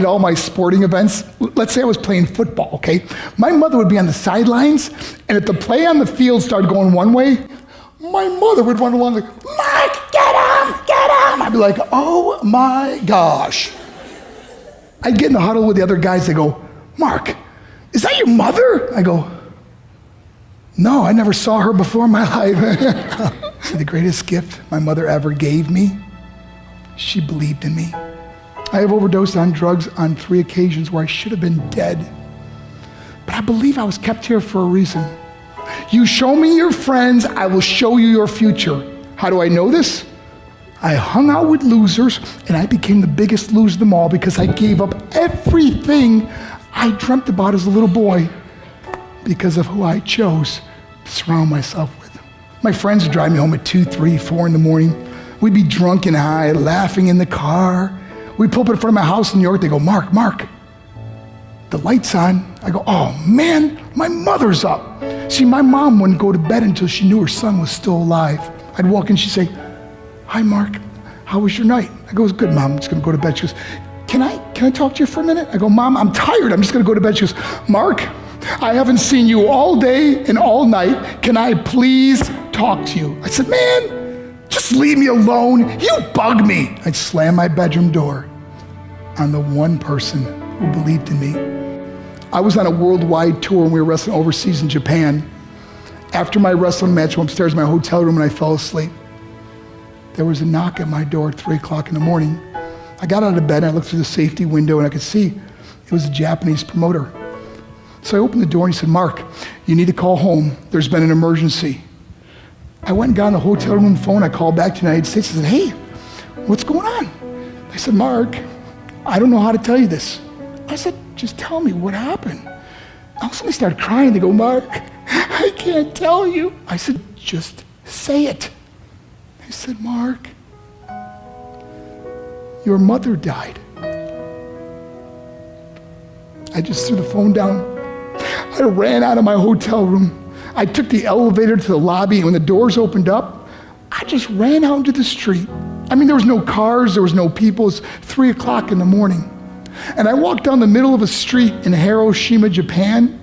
At all my sporting events, let's say I was playing football, okay? My mother would be on the sidelines, and if the play on the field started going one way, my mother would run along like, Mark, get him, get him. I'd be like, oh my gosh. I'd get in the huddle with the other guys. They go, Mark, is that your mother? I go, no, I never saw her before in my life. See, the greatest gift my mother ever gave me, she believed in me. I have overdosed on drugs on 3 occasions where I should have been dead. But I believe I was kept here for a reason. You show me your friends, I will show you your future. How do I know this? I hung out with losers, and I became the biggest loser of them all because I gave up everything I dreamt about as a little boy because of who I chose to surround myself with. My friends would drive me home at 2, 3, 4 in the morning. We'd be drunk and high, laughing in the car. We'd pull up in front of my house in New York. They go, Mark, the light's on. I go, oh man, my mother's up. See, my mom wouldn't go to bed until she knew her son was still alive. I'd walk in, she'd say, hi Mark, how was your night? I go, it was good, Mom, I'm just gonna go to bed. She goes, can I talk to you for a minute? I go, Mom, I'm tired, I'm just gonna go to bed. She goes, Mark, I haven't seen you all day and all night. Can I please talk to you? I said, man, just leave me alone. You bug me. I'd slam my bedroom door on the one person who believed in me. I was on a worldwide tour and we were wrestling overseas in Japan. After my wrestling match, I went upstairs in my hotel room and I fell asleep. There was a knock at my door at 3 o'clock in the morning. I got out of bed and I looked through the safety window and I could see it was a Japanese promoter. So I opened the door and he said, Mark, you need to call home. There's been an emergency. I went and got on the hotel room phone. I called back to the United States. I said, hey, what's going on? They said, Mark, I don't know how to tell you this. I said, just tell me what happened. All of a sudden they started crying. They go, Mark, I can't tell you. I said, just say it. They said, Mark, your mother died. I just threw the phone down. I ran out of my hotel room. I took the elevator to the lobby, and when the doors opened up, I just ran out into the street. I mean, there was no cars, there was no people. It was 3 o'clock in the morning. And I walked down the middle of a street in Hiroshima, Japan,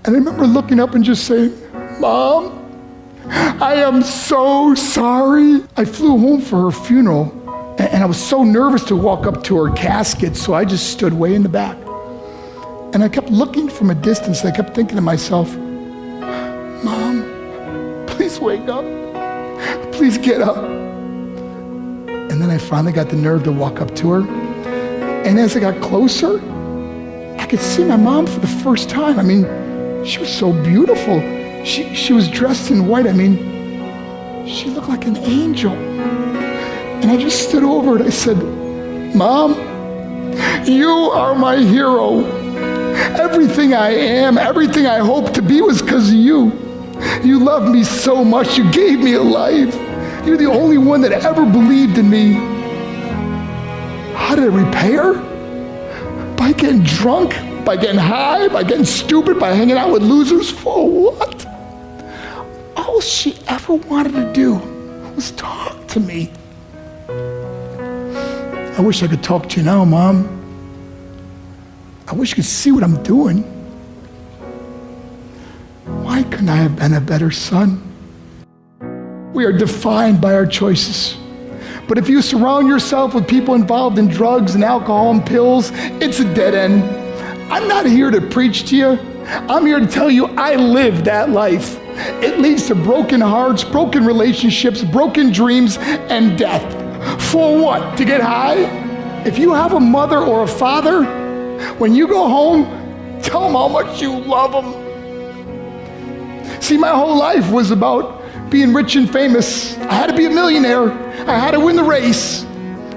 and I remember looking up and just saying, Mom, I am so sorry. I flew home for her funeral, and I was so nervous to walk up to her casket, so I just stood way in the back. And I kept looking from a distance. I kept thinking to myself, Mom, please wake up. Please get up. And then I finally got the nerve to walk up to her. And as I got closer, I could see my mom for the first time. I mean, she was so beautiful. She was dressed in white. I mean, she looked like an angel. And I just stood over and I said, Mom, you are my hero. Everything I am, everything I hope to be was because of you. You loved me so much. You gave me a life. You're the only one that ever believed in me. How did I repay her? By getting drunk, by getting high, by getting stupid, by hanging out with losers. For what? All she ever wanted to do was talk to me. I wish I could talk to you now, Mom. I wish you could see what I'm doing. Why couldn't I have been a better son? We are defined by our choices. But if you surround yourself with people involved in drugs and alcohol and pills, it's a dead end. I'm not here to preach to you. I'm here to tell you I lived that life. It leads to broken hearts, broken relationships, broken dreams, and death. For what? To get high? If you have a mother or a father, when you go home, tell them how much you love them. See, my whole life was about being rich and famous. I had to be a millionaire. I had to win the race.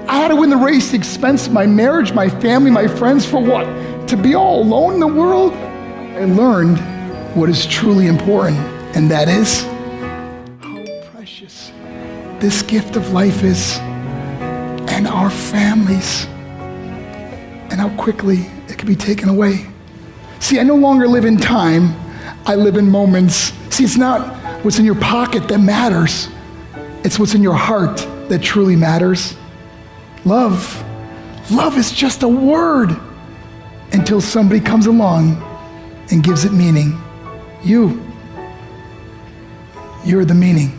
I had to win the race at the expense of my marriage, my family, my friends. For what? To be all alone in the world? I learned what is truly important, and that is how precious this gift of life is, and our families, and how quickly it can be taken away. See, I no longer live in time. I live in moments. See, it's not what's in your pocket that matters. It's what's in your heart that truly matters. Love Love is just a word until somebody comes along and gives it meaning. You're the meaning.